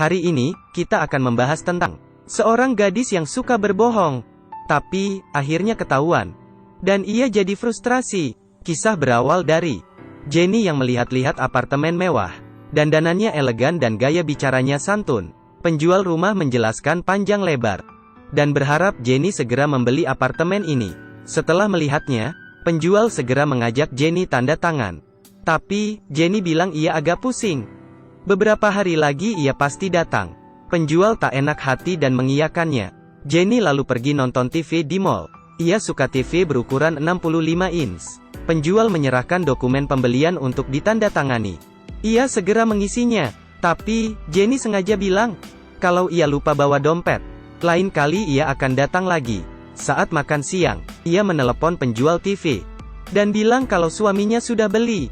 Hari ini, kita akan membahas tentang seorang gadis yang suka berbohong, tapi akhirnya ketahuan. Dan ia jadi frustrasi. Kisah berawal dari Jenny yang melihat-lihat apartemen mewah. Dandanannya elegan dan gaya bicaranya santun. Penjual rumah menjelaskan panjang lebar dan berharap Jenny segera membeli apartemen ini. Setelah melihatnya, penjual segera mengajak Jenny tanda tangan. Tapi, Jenny bilang ia agak pusing. Beberapa hari lagi ia pasti datang. Penjual tak enak hati dan mengiyakannya. Jenny lalu pergi nonton TV di mall. Ia suka TV berukuran 65 inch. Penjual menyerahkan dokumen pembelian untuk ditandatangani. Ia segera mengisinya. Tapi, Jenny sengaja bilang, kalau ia lupa bawa dompet, lain kali ia akan datang lagi. Saat makan siang, ia menelepon penjual TV dan bilang kalau suaminya sudah beli.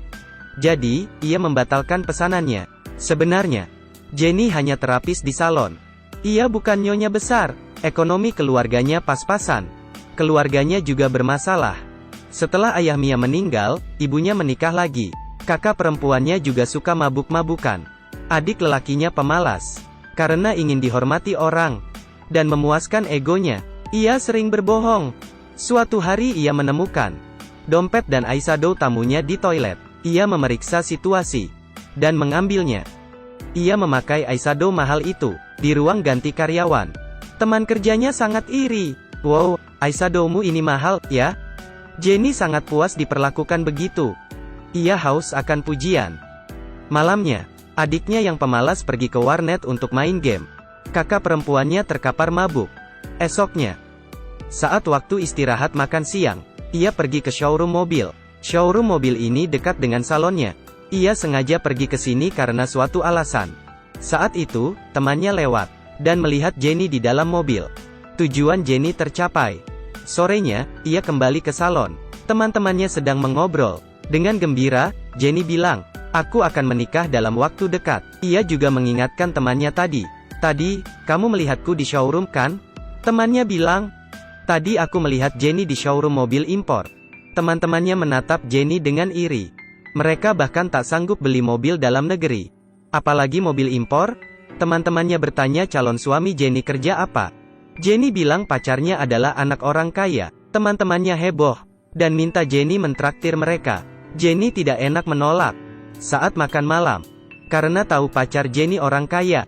Jadi, ia membatalkan pesanannya. Sebenarnya, Jenny hanya terapis di salon. Ia bukan nyonya besar. Ekonomi keluarganya pas-pasan. Keluarganya juga bermasalah. Setelah ayah Mia meninggal, ibunya menikah lagi. Kakak perempuannya juga suka mabuk-mabukan. Adik lelakinya pemalas. Karena ingin dihormati orang dan memuaskan egonya, ia sering berbohong. Suatu hari ia menemukan dompet dan eyeshadow tamunya di toilet. Ia memeriksa situasi dan mengambilnya. Ia memakai eyeshadow mahal itu di ruang ganti karyawan. Teman kerjanya sangat iri. Wow, eyeshadowmu ini mahal, ya? Jenny sangat puas diperlakukan begitu. Ia haus akan pujian. Malamnya, adiknya yang pemalas pergi ke warnet untuk main game. Kakak perempuannya terkapar mabuk. Esoknya, saat waktu istirahat makan siang, ia pergi ke showroom mobil. Showroom mobil ini dekat dengan salonnya. Ia sengaja pergi ke sini karena suatu alasan. Saat itu, temannya lewat dan melihat Jenny di dalam mobil. Tujuan Jenny tercapai. Sorenya, ia kembali ke salon. Teman-temannya sedang mengobrol. Dengan gembira, Jenny bilang, "Aku akan menikah dalam waktu dekat." Ia juga mengingatkan temannya tadi. "Tadi, kamu melihatku di showroom kan?" Temannya bilang, "Tadi aku melihat Jenny di showroom mobil impor." Teman-temannya menatap Jenny dengan iri. Mereka bahkan tak sanggup beli mobil dalam negeri. Apalagi mobil impor? Teman-temannya bertanya calon suami Jenny kerja apa. Jenny bilang pacarnya adalah anak orang kaya. Teman-temannya heboh dan minta Jenny mentraktir mereka. Jenny tidak enak menolak. Saat makan malam, karena tahu pacar Jenny orang kaya,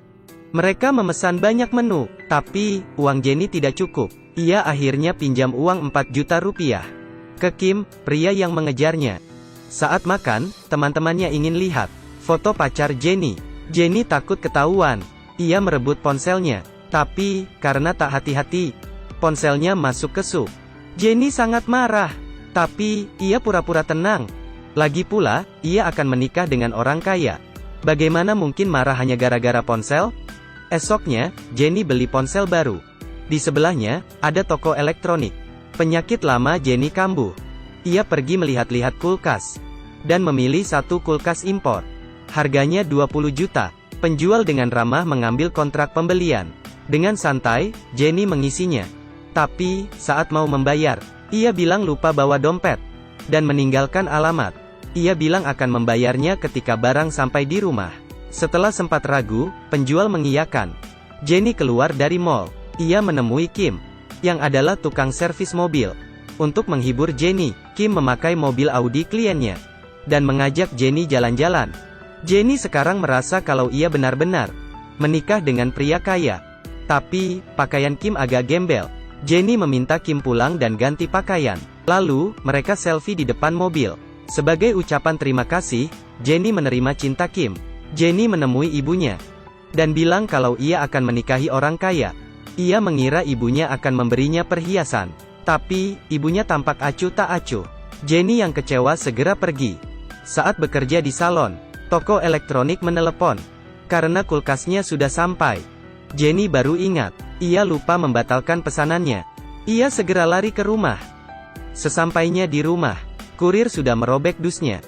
mereka memesan banyak menu. Tapi, uang Jenny tidak cukup. Ia akhirnya pinjam uang 4 juta rupiah ke Kim, pria yang mengejarnya. Saat makan, teman-temannya ingin lihat foto pacar Jenny. Jenny takut ketahuan. Ia merebut ponselnya. Tapi, karena tak hati-hati, ponselnya masuk ke sup. Jenny sangat marah. Tapi, ia pura-pura tenang. Lagi pula, ia akan menikah dengan orang kaya. Bagaimana mungkin marah hanya gara-gara ponsel? Esoknya, Jenny beli ponsel baru. Di sebelahnya, ada toko elektronik. Penyakit lama Jenny kambuh. Ia pergi melihat-lihat kulkas dan memilih satu kulkas impor. Harganya 20 juta. Penjual dengan ramah mengambil kontrak pembelian. Dengan santai, Jenny mengisinya. Tapi, saat mau membayar, ia bilang lupa bawa dompet dan meninggalkan alamat. Ia bilang akan membayarnya ketika barang sampai di rumah. Setelah sempat ragu, penjual mengiyakan. Jenny keluar dari mall. Ia menemui Kim, yang adalah tukang servis mobil. Untuk menghibur Jenny, Kim memakai mobil Audi kliennya dan mengajak Jenny jalan-jalan. Jenny sekarang merasa kalau ia benar-benar menikah dengan pria kaya. Tapi, pakaian Kim agak gembel. Jenny meminta Kim pulang dan ganti pakaian. Lalu, mereka selfie di depan mobil. Sebagai ucapan terima kasih, Jenny menerima cinta Kim. Jenny menemui ibunya dan bilang kalau ia akan menikahi orang kaya. Ia mengira ibunya akan memberinya perhiasan. Tapi, ibunya tampak acuh tak acuh. Jenny yang kecewa segera pergi. Saat bekerja di salon, toko elektronik menelepon. Karena kulkasnya sudah sampai. Jenny baru ingat, ia lupa membatalkan pesanannya. Ia segera lari ke rumah. Sesampainya di rumah, kurir sudah merobek dusnya.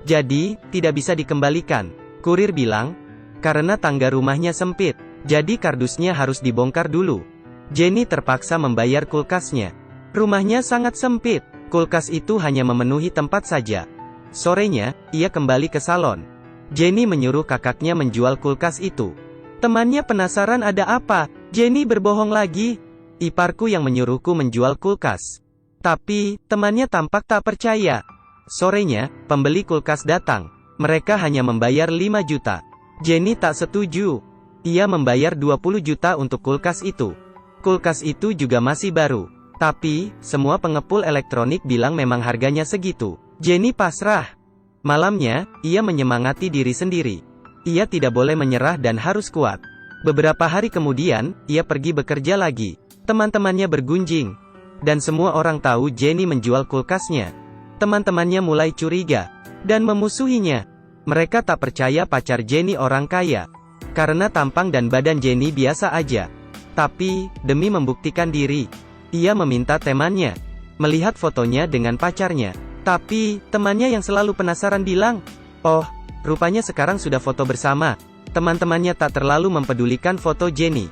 Jadi, tidak bisa dikembalikan. Kurir bilang, karena tangga rumahnya sempit, jadi kardusnya harus dibongkar dulu. Jenny terpaksa membayar kulkasnya. Rumahnya sangat sempit. Kulkas itu hanya memenuhi tempat saja. Sorenya, ia kembali ke salon. Jenny menyuruh kakaknya menjual kulkas itu. Temannya penasaran ada apa. Jenny berbohong lagi. Iparku yang menyuruhku menjual kulkas. Tapi, temannya tampak tak percaya. Sorenya, pembeli kulkas datang. Mereka hanya membayar 5 juta. Jenny tak setuju. Ia membayar 20 juta untuk kulkas itu. Kulkas itu juga masih baru. Tapi, semua pengepul elektronik bilang memang harganya segitu. Jenny pasrah. Malamnya, ia menyemangati diri sendiri. Ia tidak boleh menyerah dan harus kuat. Beberapa hari kemudian, ia pergi bekerja lagi. Teman-temannya bergunjing. Dan semua orang tahu Jenny menjual kulkasnya. Teman-temannya mulai curiga. Dan memusuhinya. Mereka tak percaya pacar Jenny orang kaya. Karena tampang dan badan Jenny biasa aja. Tapi, demi membuktikan diri, ia meminta temannya melihat fotonya dengan pacarnya. Tapi, temannya yang selalu penasaran bilang, "Oh, rupanya sekarang sudah foto bersama." Teman-temannya tak terlalu mempedulikan foto Jenny.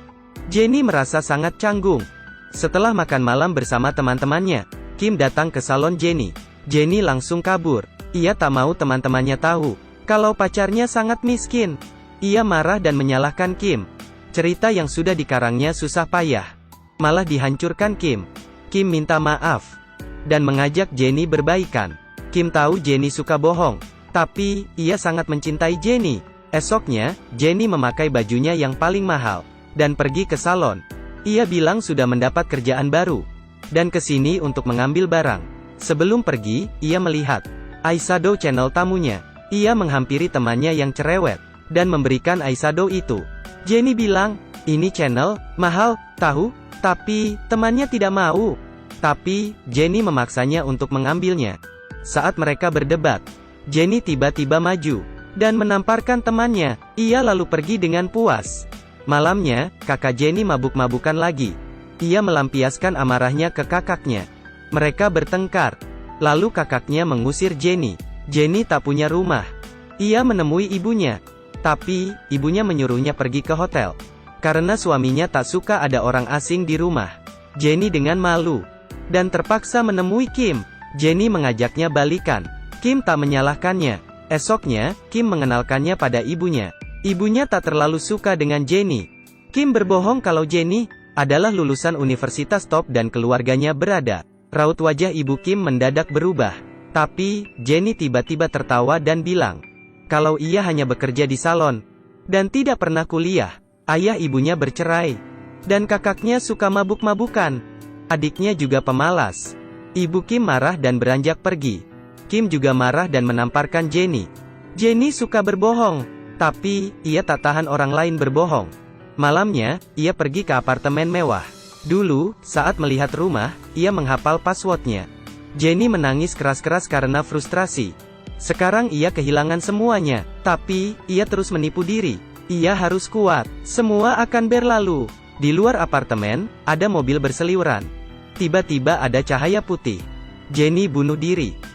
Jenny merasa sangat canggung. Setelah makan malam bersama teman-temannya, Kim datang ke salon Jenny. Jenny langsung kabur. Ia tak mau teman-temannya tahu kalau pacarnya sangat miskin. Ia marah dan menyalahkan Kim. Cerita yang sudah dikarangnya susah payah malah dihancurkan Kim. Kim minta maaf dan mengajak Jenny berbaikan. Kim tahu Jenny suka bohong, tapi ia sangat mencintai Jenny. Esoknya, Jenny memakai bajunya yang paling mahal dan pergi ke salon. Ia bilang sudah mendapat kerjaan baru dan kesini untuk mengambil barang. Sebelum pergi, ia melihat eyeshadow channel tamunya. Ia menghampiri temannya yang cerewet dan memberikan eyeshadow itu. Jenny bilang, "Ini channel mahal, tahu?" Tapi, temannya tidak mau. Tapi, Jenny memaksanya untuk mengambilnya. Saat mereka berdebat, Jenny tiba-tiba maju dan menamparkan temannya. Ia lalu pergi dengan puas. Malamnya, kakak Jenny mabuk-mabukan lagi. Ia melampiaskan amarahnya ke kakaknya. Mereka bertengkar. Lalu kakaknya mengusir Jenny. Jenny tak punya rumah. Ia menemui ibunya. Tapi, ibunya menyuruhnya pergi ke hotel. Karena suaminya tak suka ada orang asing di rumah. Jenny dengan malu dan terpaksa menemui Kim. Jenny mengajaknya balikan. Kim tak menyalahkannya. Esoknya, Kim mengenalkannya pada ibunya. Ibunya tak terlalu suka dengan Jenny. Kim berbohong kalau Jenny adalah lulusan universitas top dan keluarganya berada. Raut wajah ibu Kim mendadak berubah. Tapi, Jenny tiba-tiba tertawa dan bilang, kalau ia hanya bekerja di salon dan tidak pernah kuliah. Ayah ibunya bercerai dan kakaknya suka mabuk-mabukan. Adiknya juga pemalas. Ibu Kim marah dan beranjak pergi. Kim juga marah dan menamparkan Jenny. Jenny suka berbohong, tapi ia tak tahan orang lain berbohong. Malamnya, ia pergi ke apartemen mewah. Dulu, saat melihat rumah, ia menghafal passwordnya. Jenny menangis keras-keras karena frustrasi. Sekarang ia kehilangan semuanya, tapi ia terus menipu diri. Ia harus kuat. Semua akan berlalu. Di luar apartemen, ada mobil berseliweran. Tiba-tiba ada cahaya putih. Jenny bunuh diri.